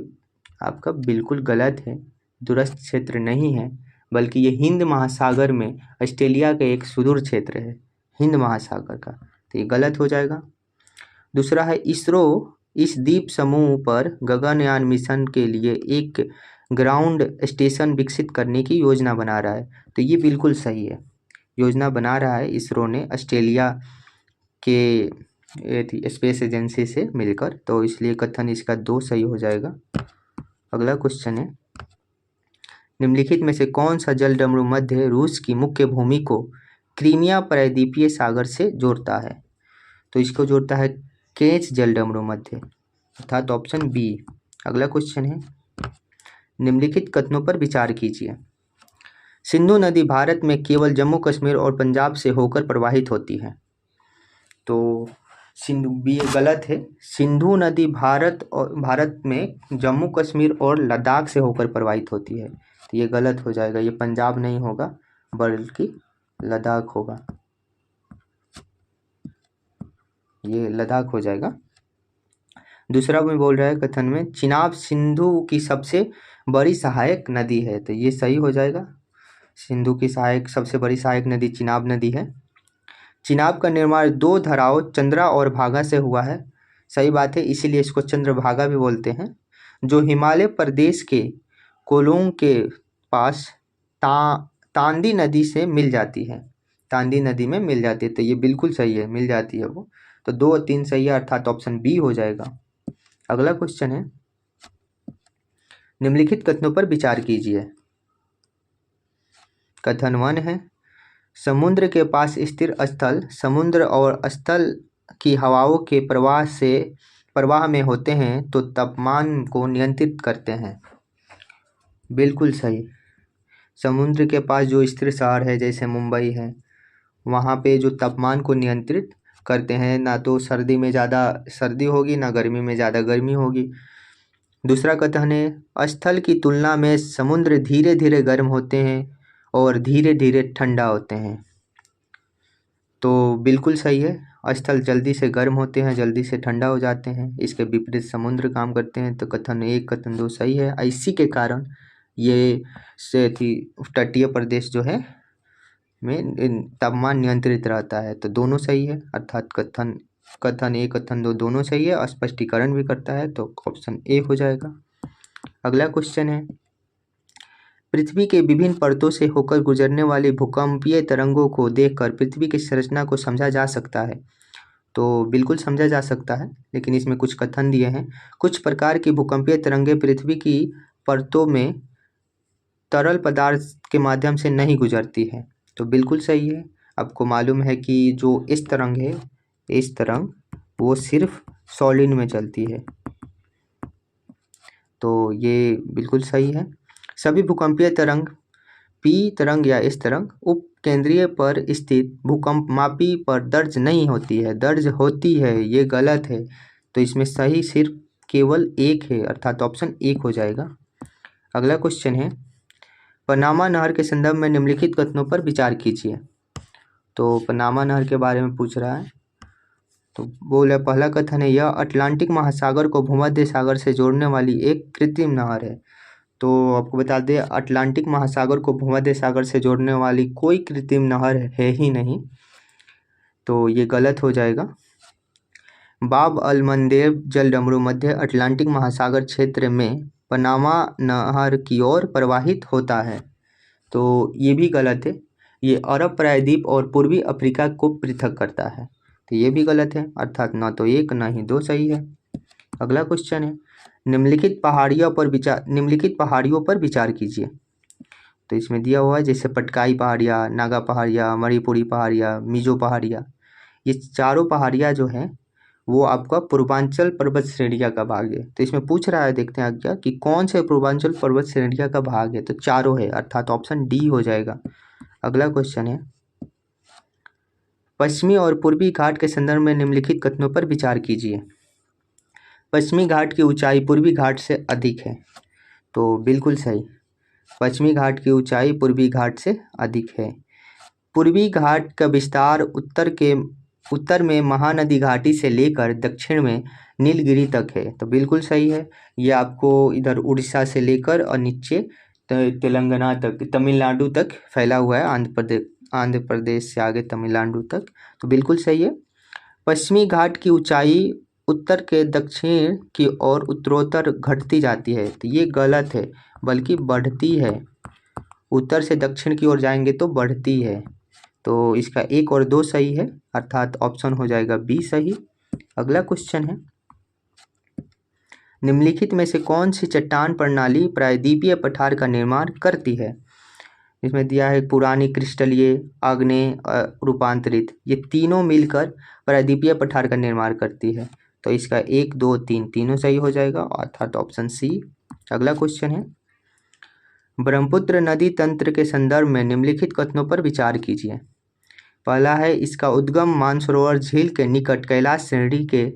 आपका बिल्कुल गलत है, दूरस्थ क्षेत्र नहीं है, बल्कि ये हिंद महासागर में ऑस्ट्रेलिया का एक सुदूर क्षेत्र है, हिंद महासागर का। तो ये गलत हो जाएगा। दूसरा है इसरो इस द्वीप समूह पर गगनयान मिशन के लिए एक ग्राउंड स्टेशन विकसित करने की योजना बना रहा है। तो ये बिल्कुल सही है, योजना बना रहा है इसरो ने ऑस्ट्रेलिया के स्पेस एजेंसी से मिलकर, तो इसलिए कथन इसका 2 सही हो जाएगा। अगला क्वेश्चन है निम्नलिखित में से कौन सा जलडमरू मध्य रूस की मुख्य भूमि को क्रीमिया प्रायद्वीपीय सागर से जोड़ता है। तो इसको जोड़ता है केच जलडमरू मध्य, अर्थात ऑप्शन बी। अगला क्वेश्चन है निम्नलिखित कथनों पर विचार कीजिए। सिंधु नदी भारत में केवल जम्मू कश्मीर और पंजाब से होकर प्रवाहित होती है। तो बी गलत है, सिंधु नदी भारत में जम्मू कश्मीर और लद्दाख से होकर प्रवाहित होती है। तो ये गलत हो जाएगा, ये पंजाब नहीं होगा बल्कि लद्दाख होगा, ये लद्दाख हो जाएगा। दूसरा में बोल रहा है कथन में चिनाब सिंधु की सबसे बड़ी सहायक नदी है। तो ये सही हो जाएगा, सिंधु की सबसे बड़ी सहायक नदी चिनाब नदी है। चिनाब का निर्माण 2 धाराओं चंद्रा और भागा से हुआ है। सही बात है, इसीलिए इसको चंद्रभागा भी बोलते हैं, जो हिमालय प्रदेश के कोलोंग के पास तांदी नदी से मिल जाती है, तांदी नदी में मिल जाती है। तो ये बिल्कुल सही है, मिल जाती है वो। तो 2 और 3 सही है, अर्थात ऑप्शन बी हो जाएगा। अगला क्वेश्चन है निम्नलिखित कथनों पर विचार कीजिए। कथन 1 है समुद्र के पास स्थिर स्थल समुद्र और स्थल की हवाओं के प्रवाह में होते हैं तो तापमान को नियंत्रित करते हैं। बिल्कुल सही, समुद्र के पास जो स्थिर शहर है जैसे मुंबई है, वहाँ पे जो तापमान को नियंत्रित करते हैं, ना तो सर्दी में ज़्यादा सर्दी होगी ना गर्मी में ज़्यादा गर्मी होगी। दूसरा कथन है स्थल की तुलना में समुद्र धीरे धीरे गर्म होते हैं और धीरे धीरे ठंडा होते हैं। तो बिल्कुल सही है, स्थल जल्दी से गर्म होते हैं, जल्दी से ठंडा हो जाते हैं, इसके विपरीत समुद्र काम करते हैं। तो कथन 1 कथन 2 सही है। इसी के कारण ये तटीय प्रदेश जो है में तापमान नियंत्रित रहता है। तो दोनों सही है, अर्थात कथन 1 कथन 2 दोनों सही है, स्पष्टीकरण भी करता है। तो ऑप्शन ए हो जाएगा। अगला क्वेश्चन है पृथ्वी के विभिन्न परतों से होकर गुजरने वाली भूकंपीय तरंगों को देखकर पृथ्वी की संरचना को समझा जा सकता है। तो बिल्कुल समझा जा सकता है, लेकिन इसमें कुछ कथन दिए हैं। कुछ प्रकार की भूकंपीय तरंगें पृथ्वी की परतों में तरल पदार्थ के माध्यम से नहीं गुजरती है। तो बिल्कुल सही है। आपको मालूम है कि जो इस तरंग है, इस तरंग वो सिर्फ सॉलिड में चलती है। तो ये बिल्कुल सही है। सभी भूकंपीय तरंग पी तरंग या एस तरंग उपकेंद्रीय पर स्थित भूकंपमापी पर दर्ज नहीं होती है। दर्ज होती है, ये गलत है। तो इसमें सही सिर्फ केवल एक है, अर्थात ऑप्शन एक हो जाएगा। अगला क्वेश्चन है, पनामा नहर के संदर्भ में निम्नलिखित कथनों पर विचार कीजिए। तो पनामा नहर के बारे में पूछ रहा है। तो बोला, पहला कथन है, यह अटलांटिक महासागर को भूमध्य सागर से जोड़ने वाली एक कृत्रिम नहर है। तो आपको बता दें, अटलांटिक महासागर को भूमध्य सागर से जोड़ने वाली कोई कृत्रिम नहर है ही नहीं, तो ये गलत हो जाएगा। बाब अल मंदेब जल डमरू मध्य अटलांटिक महासागर क्षेत्र में पनामा नहर की ओर प्रवाहित होता है, तो ये भी गलत है। ये अरब प्रायद्वीप और पूर्वी अफ्रीका को पृथक करता है, तो ये भी गलत है, अर्थात ना तो एक ना ही दो सही है। अगला क्वेश्चन है, निम्नलिखित पहाड़ियों पर विचार कीजिए। तो इसमें दिया हुआ है जैसे पटकाई पहाड़ियाँ, नागा पहाड़ियाँ, मणिपुरी पहाड़ियाँ, मिजो पहाड़ियाँ। ये चारों पहाड़ियाँ जो हैं वो आपका पूर्वांचल पर्वत श्रेणियाँ का भाग है। तो इसमें पूछ रहा है, देखते हैं आज्ञा कि कौन से पूर्वांचल पर्वत श्रेणियाँ का भाग है। तो चारों है, अर्थात ऑप्शन डी हो जाएगा। अगला क्वेश्चन है, पश्चिमी और पूर्वी घाट के संदर्भ में निम्नलिखित कथनों पर विचार कीजिए। पश्चिमी घाट की ऊंचाई पूर्वी घाट से अधिक है, तो बिल्कुल सही। पश्चिमी घाट की ऊंचाई पूर्वी घाट से अधिक है। पूर्वी घाट का विस्तार उत्तर में महानदी घाटी से लेकर दक्षिण में नीलगिरी तक है, तो बिल्कुल सही है। ये आपको इधर उड़ीसा से लेकर और नीचे तेलंगाना तक, तमिलनाडु तक फैला हुआ है, आंध्र प्रदेश से आगे तमिलनाडु तक, तो बिल्कुल सही है। पश्चिमी घाट की ऊंचाई उत्तर के दक्षिण की ओर उत्तरोत्तर घटती जाती है, तो ये गलत है, बल्कि बढ़ती है। उत्तर से दक्षिण की ओर जाएंगे तो बढ़ती है, तो इसका एक और दो सही है, अर्थात ऑप्शन हो जाएगा बी सही। अगला क्वेश्चन है, निम्नलिखित में से कौन सी चट्टान प्रणाली प्रायद्वीपीय पठार का निर्माण करती है। इसमें दिया है पुरानी क्रिस्टलीय, आग्नेय, रूपांतरित, ये तीनों मिलकर प्रायद्वीपीय पठार का निर्माण करती है, तो इसका एक दो तीन तीनों सही हो जाएगा, अर्थात ऑप्शन सी। अगला क्वेश्चन है, ब्रह्मपुत्र नदी तंत्र के संदर्भ में निम्नलिखित कथनों पर विचार कीजिए। पहला है, इसका उद्गम मानसरोवर झील के निकट कैलाश श्रेणी के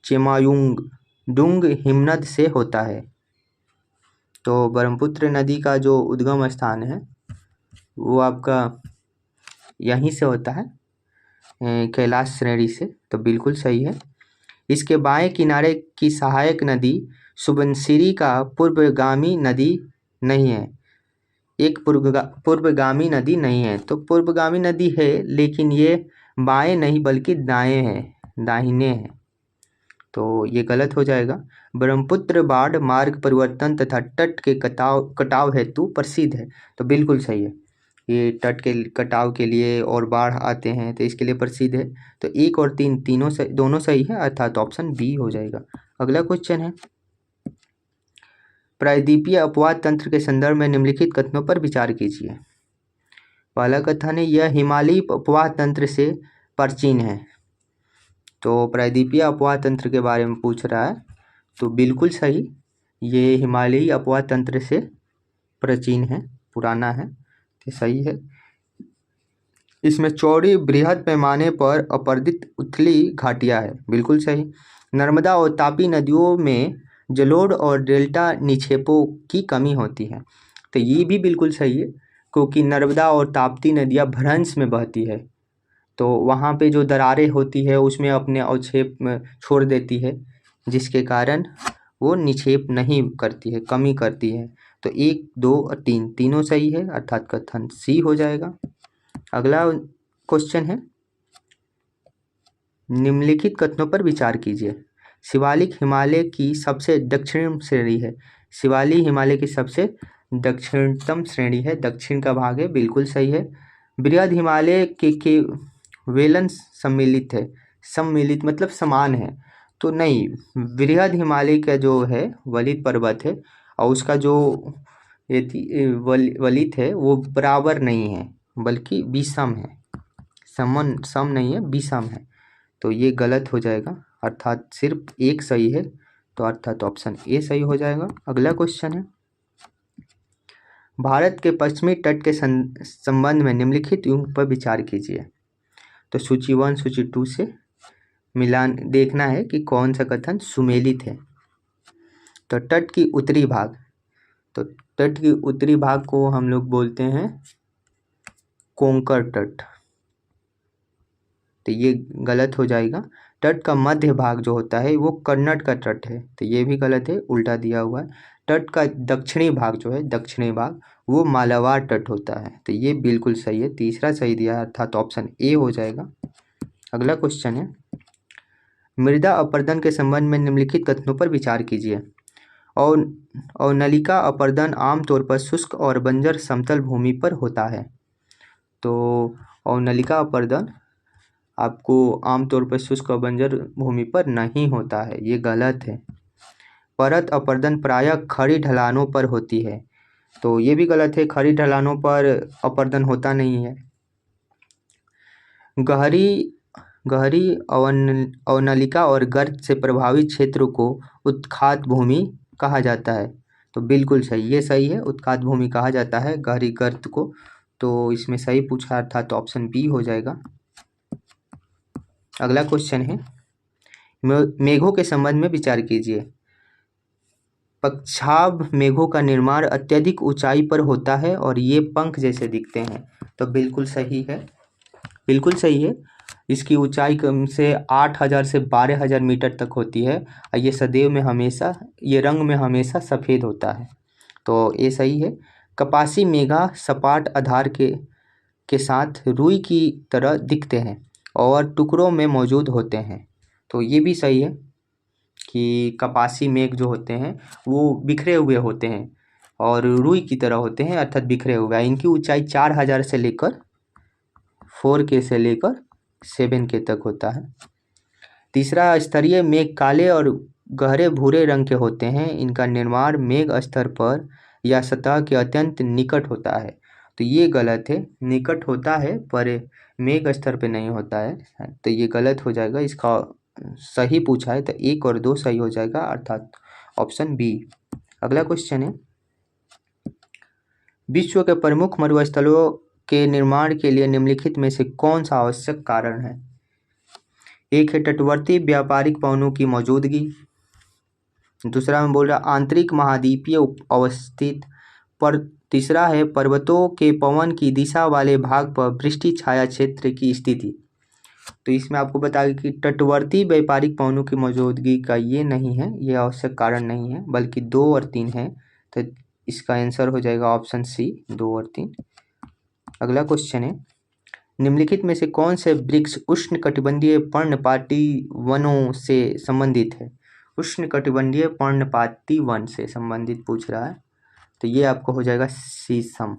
चेमायुंगडुंग हिमनद से होता है। तो ब्रह्मपुत्र नदी का जो उद्गम स्थान है वो आपका यहीं से होता है, कैलाश श्रेणी से, तो बिल्कुल सही है। इसके बाएं किनारे की सहायक नदी सुबनसिरी का पूर्वगामी नदी नहीं है, एक पूर्वगामी नदी नहीं है। तो पूर्वगामी नदी है, लेकिन ये बाएं नहीं बल्कि दाएं है, दाहिने है, तो ये गलत हो जाएगा। ब्रह्मपुत्र बाढ़ मार्ग परिवर्तन तथा तट के कटाव हेतु प्रसिद्ध है, तो बिल्कुल सही है। ये तट के कटाव के लिए और बाढ़ आते हैं तो इसके लिए प्रसिद्ध है, तो एक और तीन तीनों से दोनों सही है, अर्थात ऑप्शन बी हो जाएगा। अगला क्वेश्चन है, प्रायद्वीपीय अपवाद तंत्र के संदर्भ में निम्नलिखित कथनों पर विचार कीजिए। पहला कथन है, यह हिमालयी अपवाद तंत्र से प्राचीन है। तो प्रायद्वीपीय अपवाद तंत्र के बारे में पूछ रहा है, तो बिल्कुल सही, ये हिमालयी अपवाद तंत्र से प्राचीन है, पुराना है, तो सही है। इसमें चौड़ी बृहद पैमाने पर अपर्दित उथली घाटियाँ है, बिल्कुल सही। नर्मदा और तापी नदियों में जलोढ़ और डेल्टा निक्षेपों की कमी होती है, तो ये भी बिल्कुल सही है, क्योंकि नर्मदा और ताप्ती नदियाँ भ्रंश में बहती है, तो वहाँ पे जो दरारें होती है उसमें अपने अवक्षेप में छोड़ देती है, जिसके कारण वो निक्षेप नहीं करती है, कमी करती है। तो एक दो और तीन तीनों सही है, अर्थात कथन सी हो जाएगा। अगला क्वेश्चन है, निम्नलिखित कथनों पर विचार कीजिए। शिवालिक हिमालय की सबसे दक्षिण श्रेणी है। शिवालिक हिमालय की सबसे दक्षिणतम श्रेणी है, दक्षिण का भाग है, बिल्कुल सही है। बृहद हिमालय के वेलन सम्मिलित है, सम्मिलित मतलब समान है, तो नहीं, बृहद हिमालय का जो है वलित पर्वत है और उसका जो वलित है वो बराबर नहीं है बल्कि विषम है, सम नहीं है, विषम है, तो ये गलत हो जाएगा, अर्थात सिर्फ एक सही है, तो अर्थात ऑप्शन ए सही हो जाएगा। अगला क्वेश्चन है, भारत के पश्चिमी तट के संबंध में निम्नलिखित युग पर विचार कीजिए। तो सूची 1 सूची 2 से मिलान देखना है कि कौन सा कथन सुमेलित है। तो तट की उत्तरी भाग, तो तट की उत्तरी भाग को हम लोग बोलते हैं कोंकण तट, तो ये गलत हो जाएगा। तट का मध्य भाग जो होता है वो कन्नड़ का तट है, तो ये भी गलत है, उल्टा दिया हुआ है। तट का दक्षिणी भाग जो है, दक्षिणी भाग, वो मालाबार तट होता है, तो ये बिल्कुल सही है, तीसरा सही दिया है, अर्थात ऑप्शन ए हो जाएगा। अगला क्वेश्चन है, मृदा अपरदन के संबंध में निम्नलिखित कथनों पर विचार कीजिए। और नलिका अपरदन आमतौर पर शुष्क और बंजर समतल भूमि पर होता है। तो और नलिका अपरदन आपको आमतौर पर शुष्क और बंजर भूमि पर नहीं होता है, ये गलत है। परत अपरदन प्रायः खड़ी ढलानों पर होती है, तो ये भी गलत है, खड़ी ढलानों पर अपरदन होता नहीं है। गहरी अवनलिका और गर्त से प्रभावित क्षेत्र को उत्खात भूमि कहा जाता है, तो बिल्कुल सही, ये सही है, उत्खात भूमि कहा जाता है गहरी गर्त को, तो इसमें सही पूछा था, तो ऑप्शन बी हो जाएगा। अगला क्वेश्चन है, मेघों के संबंध में विचार कीजिए। पक्षाभ मेघों का निर्माण अत्यधिक ऊंचाई पर होता है और ये पंख जैसे दिखते हैं, तो बिल्कुल सही है, बिल्कुल सही है। इसकी ऊंचाई कम से 8,000 से 12,000 मीटर तक होती है और ये सदैव में हमेशा, ये रंग में हमेशा सफ़ेद होता है, तो ये सही है। कपासी मेघा सपाट आधार के साथ रुई की तरह दिखते हैं और टुकड़ों में मौजूद होते हैं, तो ये भी सही है कि कपासी मेघ जो होते हैं वो बिखरे हुए होते हैं और रुई की तरह होते हैं, अर्थात बिखरे हुए। इनकी ऊंचाई 4,000 से लेकर 4K से लेकर 7K तक होता है। तीसरा, स्तरीय मेघ काले और गहरे भूरे रंग के होते हैं, इनका निर्माण मेघ स्तर पर या सतह के अत्यंत निकट होता है, तो ये गलत है, निकट होता है पर मेघ स्तर पे नहीं होता है, तो ये गलत हो जाएगा। इसका सही पूछा है तो 1 और 2 सही हो जाएगा, अर्थात ऑप्शन बी। अगला क्वेश्चन है, विश्व के प्रमुख मरुस्थलों के निर्माण के लिए निम्नलिखित में से कौन सा आवश्यक कारण है। एक है तटवर्ती व्यापारिक पवनों की मौजूदगी, दूसरा में बोल रहा आंतरिक महाद्वीपीय अवस्थित पर, तीसरा है पर्वतों के पवन की दिशा वाले भाग पर वृष्टि छाया क्षेत्र की स्थिति। तो इसमें आपको बता दें कि तटवर्ती व्यापारिक पवनों की मौजूदगी का ये नहीं है, ये आवश्यक कारण नहीं है, बल्कि 2 और 3 है, तो इसका आंसर हो जाएगा ऑप्शन सी, 2 और 3। अगला क्वेश्चन है, निम्नलिखित में से कौन से वृक्ष उष्णकटिबंधीय पर्णपाती वनों से संबंधित है। उष्णकटिबंधीय पर्णपाती वन से संबंधित पूछ रहा है, तो ये आपको हो जाएगा शीशम।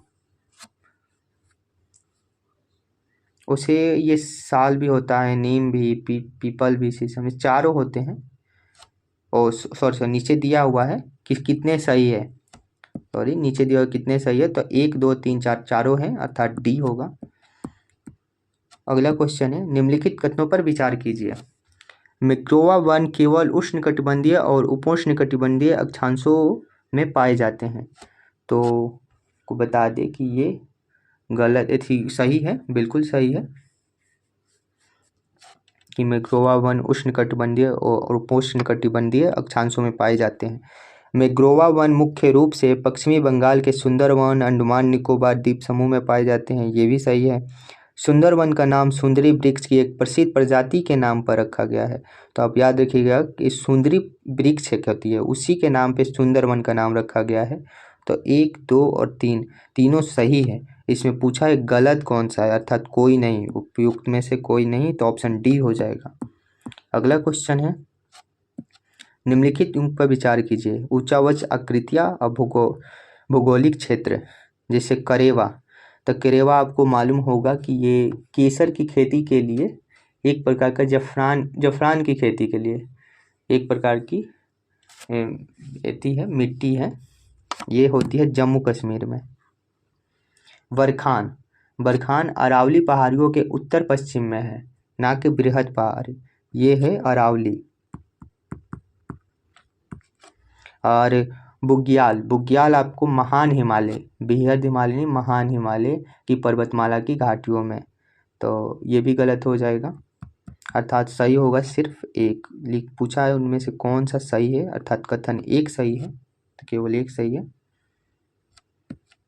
उसे ये साल भी होता है, नीम भी, पीपल भी, शीशम, चारों होते हैं। और सॉरी नीचे दिया हुआ है कि कितने सही है, सॉरी नीचे दिया हुआ कितने सही है, तो 1 2 3 4 चारों हैं, अर्थात डी होगा। अगला क्वेश्चन है, निम्नलिखित कथनों पर विचार कीजिए। मैंग्रोव वन केवल उष्णकटिबंधीय और उपोष्णकटिबंधीय अक्षांशों में पाए जाते हैं, तो को बता दें कि ये गलत थी, सही है, बिल्कुल सही है कि मैंग्रोव वन उष्णकटिबंधीय और उपोष्णकटिबंधीय अक्षांशों में पाए जाते हैं। मैंग्रोव वन मुख्य रूप से पश्चिमी बंगाल के सुंदरवन, अंडमान निकोबार द्वीप समूह में पाए जाते हैं, ये भी सही है। सुंदरवन का नाम सुंदरी वृक्ष की एक प्रसिद्ध प्रजाति के नाम पर रखा गया है, तो आप याद रखिएगा कि सुंदरी वृक्ष एक होती है, उसी के नाम पे सुंदरवन का नाम रखा गया है, तो 1 2 और 3 तीनों सही है। इसमें पूछा है गलत कौन सा है, अर्थात कोई नहीं, उपयुक्त में से कोई नहीं, तो ऑप्शन डी हो जाएगा। अगला क्वेश्चन है, निम्नलिखित युग पर विचार कीजिए। उच्चावच आकृतियाँ और भौगोलिक क्षेत्र, जैसे करेवा, तो करेवा आपको मालूम होगा कि ये केसर की खेती के लिए, एक प्रकार का जफरान की खेती के लिए एक प्रकार की एती है, मिट्टी है, ये होती है जम्मू कश्मीर में। बरखान अरावली पहाड़ियों के उत्तर पश्चिम में है, ना कि बृहद पहाड़, ये है अरावली। और बुग्याल, बुग्याल आपको महान हिमालय, बेहद हिमालय नहीं, महान हिमालय की पर्वतमाला की घाटियों में। तो ये भी गलत हो जाएगा, अर्थात सही होगा सिर्फ एक। लिख पूछा है उनमें से कौन सा सही है, अर्थात कथन एक सही है, तो केवल एक सही है।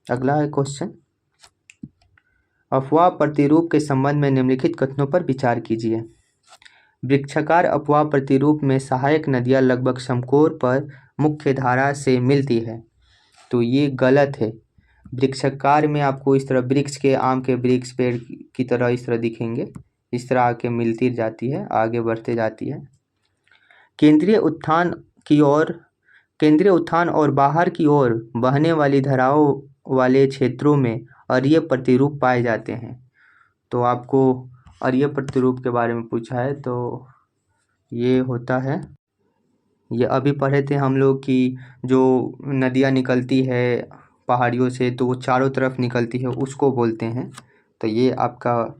अगला है क्वेश्चन, अफवाह प्रतिरूप के संबंध में निम्नलिखित कथनों पर विचार कीजिए। वृक्षाकार अपवाह प्रतिरूप में सहायक नदियाँ लगभग समकोण पर मुख्य धारा से मिलती है, तो ये गलत है। वृक्षाकार में आपको इस तरह वृक्ष के, आम के वृक्ष पेड़ की तरह इस तरह दिखेंगे, इस तरह आके मिलती जाती है, आगे बढ़ते जाती है। केंद्रीय उत्थान की ओर, केंद्रीय उत्थान और बाहर की ओर बहने वाली धाराओं वाले क्षेत्रों में अरीय प्रतिरूप पाए जाते हैं। तो आपको अरीय प्रतिरूप के बारे में पूछा है, तो ये होता है, ये अभी पढ़े थे हम लोग कि जो नदियाँ निकलती है पहाड़ियों से, तो वो चारों तरफ निकलती है, उसको बोलते हैं। तो ये आपका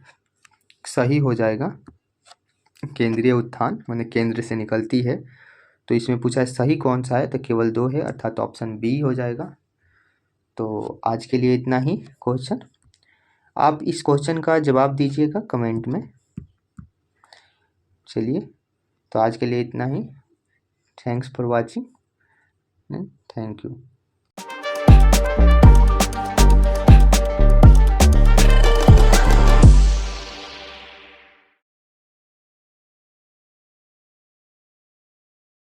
सही हो जाएगा, केंद्रीय उत्थान माने केंद्र से निकलती है। तो इसमें पूछा है सही कौन सा है, तो केवल दो है, अर्थात ऑप्शन बी हो जाएगा। तो आज के लिए इतना ही क्वेश्चन। आप इस क्वेश्चन का जवाब दीजिएगा कमेंट में। चलिए, तो आज के लिए इतना ही। Thanks for watching, thank you.